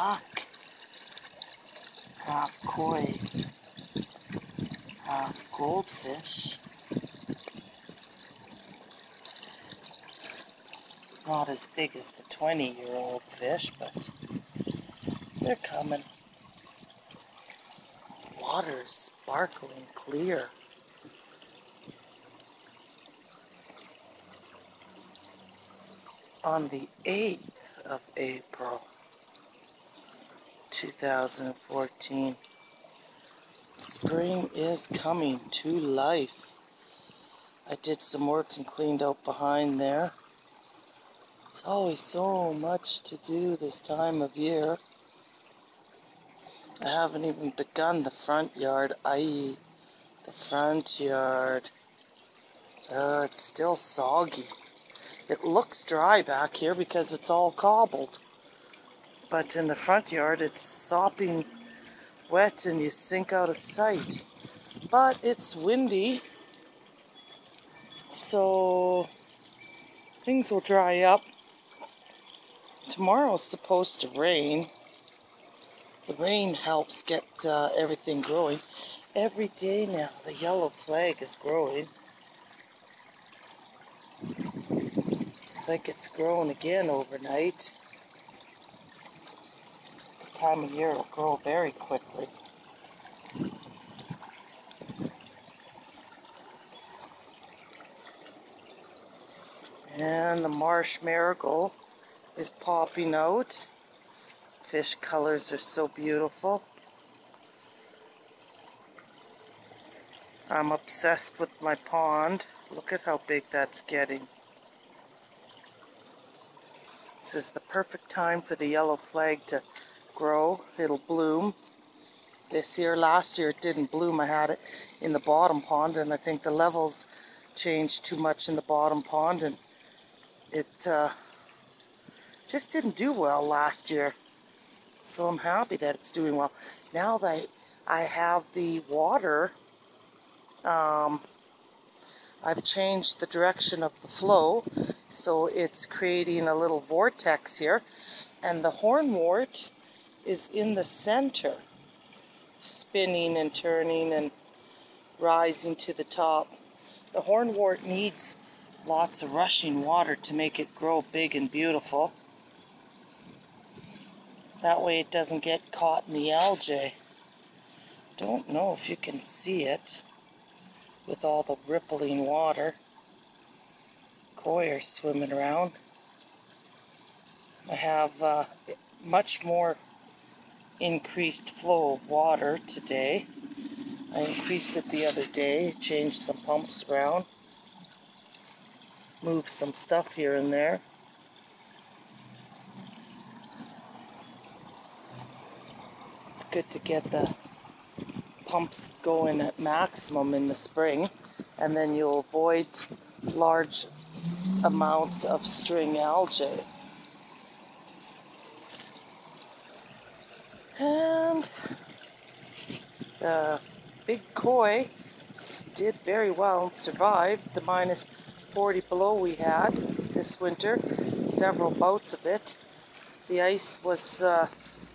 black, half koi, half goldfish. It's not as big as the 20-year-old fish, but they're coming. Water is sparkling clear. On the 8th of April, 2014, spring is coming to life. I did some work and cleaned out behind there. There's always so much to do this time of year. I haven't even begun the front yard. The front yard. It's still soggy. It looks dry back here because it's all cobbled. But in the front yard, it's sopping wet and you sink out of sight. But it's windy, so things will dry up. Tomorrow's supposed to rain. The rain helps get everything growing. Every day now, the yellow flag is growing. Looks like it's grown again overnight. This time of year it'll grow very quickly. And the marsh marigold is popping out. Fish colors are so beautiful. I'm obsessed with my pond. Look at how big that's getting. This is the perfect time for the yellow flag to grow. It'll bloom. This year, last year it didn't bloom. I had it in the bottom pond, and I think the levels changed too much in the bottom pond, and it just didn't do well last year. So I'm happy that it's doing well. Now that I have the water, I've changed the direction of the flow, so it's creating a little vortex here, and the hornwort is in the center, spinning and turning and rising to the top. The hornwort needs lots of rushing water to make it grow big and beautiful. That way it doesn't get caught in the algae. Don't know if you can see it with all the rippling water. Koi are swimming around. I have much more increased flow of water today. I increased it the other day, changed some pumps around, moved some stuff here and there. It's good to get the pumps going at maximum in the spring, and then you'll avoid large amounts of string algae. And the big koi did very well and survived the minus 40 below we had this winter, several bouts of it. The ice was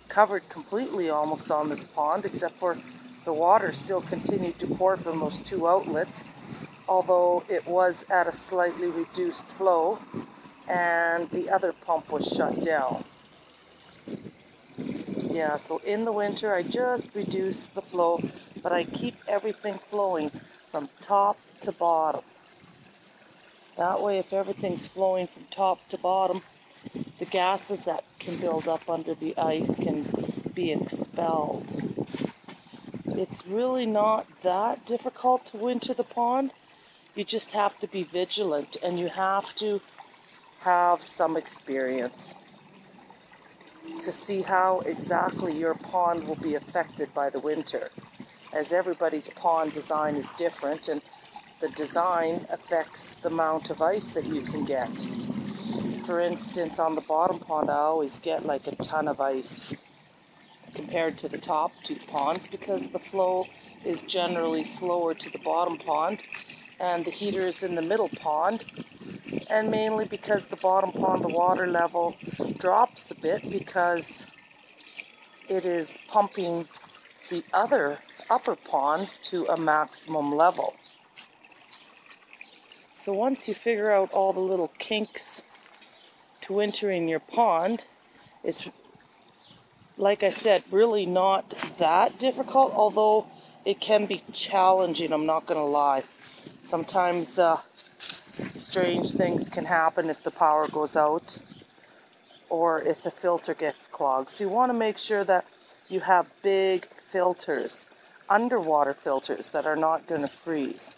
covered completely almost on this pond, except for the water still continued to pour from those two outlets, although it was at a slightly reduced flow, and the other pump was shut down. Yeah, so in the winter I just reduce the flow, but I keep everything flowing from top to bottom. That way, if everything's flowing from top to bottom, the gases that can build up under the ice can be expelled. It's really not that difficult to winter the pond. You just have to be vigilant, and you have to have some experience to see how exactly your pond will be affected by the winter, as everybody's pond design is different, and the design affects the amount of ice that you can get. For instance, on the bottom pond, I always get like a ton of ice compared to the top two ponds, because the flow is generally slower to the bottom pond, and the heater is in the middle pond, and mainly because the bottom pond, the water level drops a bit because it is pumping the other upper ponds to a maximum level. So once you figure out all the little kinks to entering your pond, it's, like I said, really not that difficult, although it can be challenging, I'm not going to lie. Sometimes strange things can happen if the power goes out or if the filter gets clogged. So you want to make sure that you have big filters, underwater filters that are not going to freeze.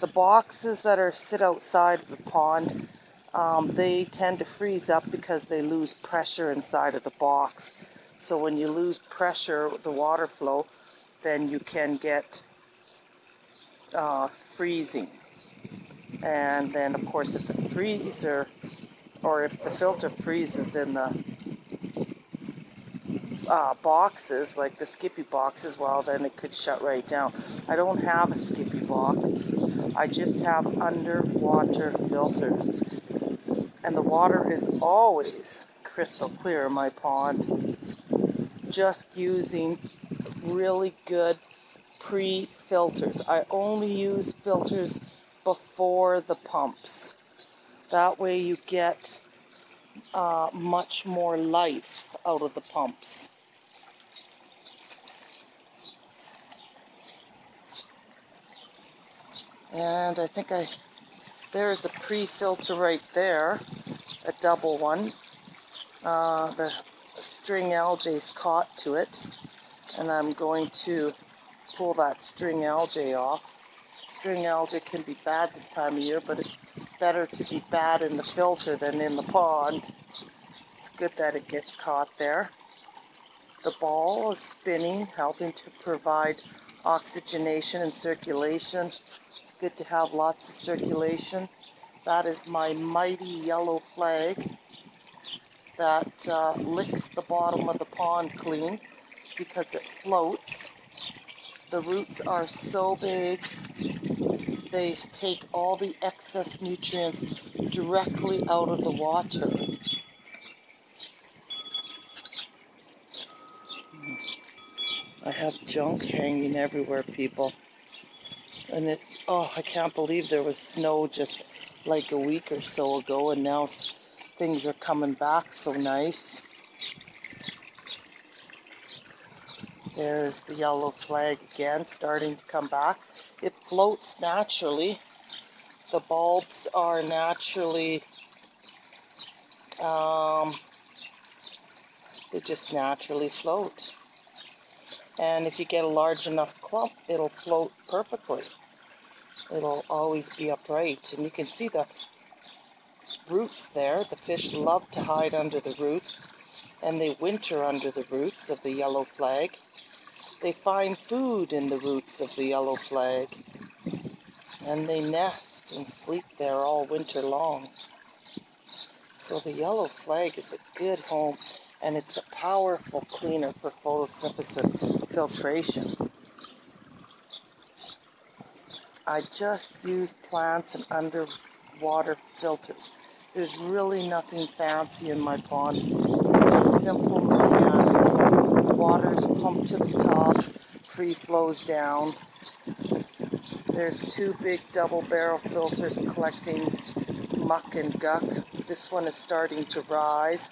The boxes that sit outside of the pond, they tend to freeze up because they lose pressure inside of the box. So when you lose pressure, the water flow, then you can get freezing. And then, of course, if the freezer or if the filter freezes in the boxes, like the Skippy boxes, well, then it could shut right down. I don't have a Skippy box. I just have underwater filters. And the water is always crystal clear in my pond. Just using really good pre-filters. I only use filters before the pumps. That way you get much more life out of the pumps. And I think there's a pre-filter right there, a double one. The string algae's caught to it, and I'm going to pull that string algae off. String algae can be bad this time of year, but it's better to be bad in the filter than in the pond. It's good that it gets caught there. The ball is spinning, helping to provide oxygenation and circulation. It's good to have lots of circulation. That is my mighty yellow flag that licks the bottom of the pond clean because it floats. The roots are so big, they take all the excess nutrients directly out of the water. I have junk hanging everywhere, people. And I can't believe there was snow just like a week or so ago, and now things are coming back so nice. There's the yellow flag again, starting to come back. It floats naturally. The bulbs are naturally, they just naturally float. And if you get a large enough clump, it'll float perfectly. It'll always be upright. And you can see the roots there. The fish love to hide under the roots, and they winter under the roots of the yellow flag. They find food in the roots of the yellow flag, and they nest and sleep there all winter long. So the yellow flag is a good home, and it's a powerful cleaner for photosynthesis filtration. I just use plants and underwater filters. There's really nothing fancy in my pond. It's simple mechanics. Water is pumped to the top, free flows down. There's two big double barrel filters collecting muck and guck. This one is starting to rise.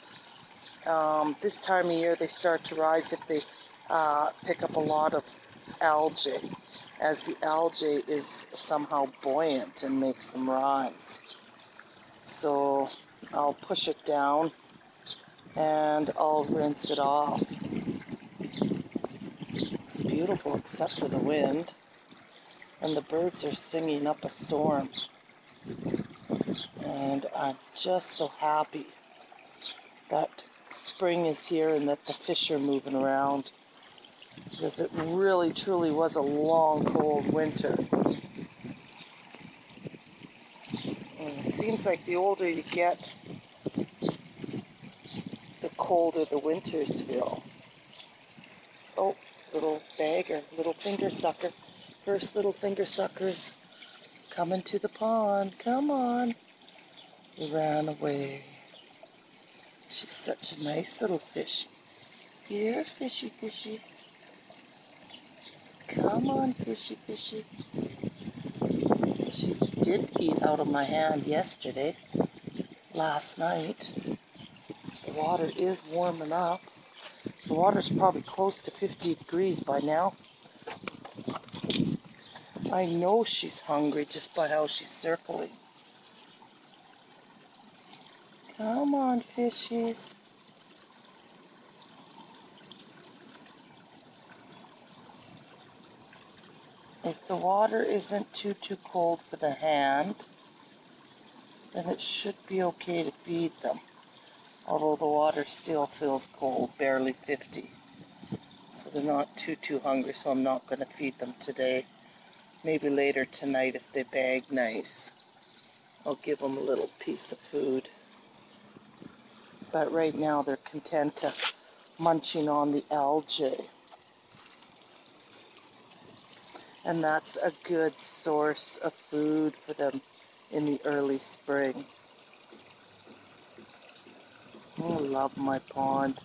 This time of year they start to rise if they pick up a lot of algae, as the algae is somehow buoyant and makes them rise. So I'll push it down and I'll rinse it off. It's beautiful except for the wind, and the birds are singing up a storm. And I'm just so happy that spring is here and that the fish are moving around, because it really truly was a long cold winter. And it seems like the older you get, the colder the winters feel. Oh, little bagger, little finger sucker. First little finger suckers coming to the pond. Come on. He ran away. She's such a nice little fish. Here, fishy, fishy. Come on, fishy, fishy. She did eat out of my hand yesterday, last night. The water is warming up. The water's probably close to 50 degrees by now. I know she's hungry just by how she's circling. Come on, fishies. If the water isn't too cold for the hand, then it should be okay to feed them. Although the water still feels cold, barely 50. So they're not too hungry, so I'm not going to feed them today. Maybe later tonight if they bag nice, I'll give them a little piece of food. But right now they're content to munching on the algae. And that's a good source of food for them in the early spring. I love my pond.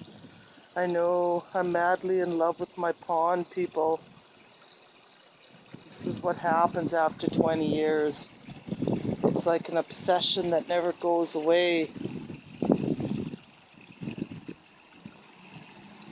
I know, I'm madly in love with my pond, people. This is what happens after 20 years. It's like an obsession that never goes away.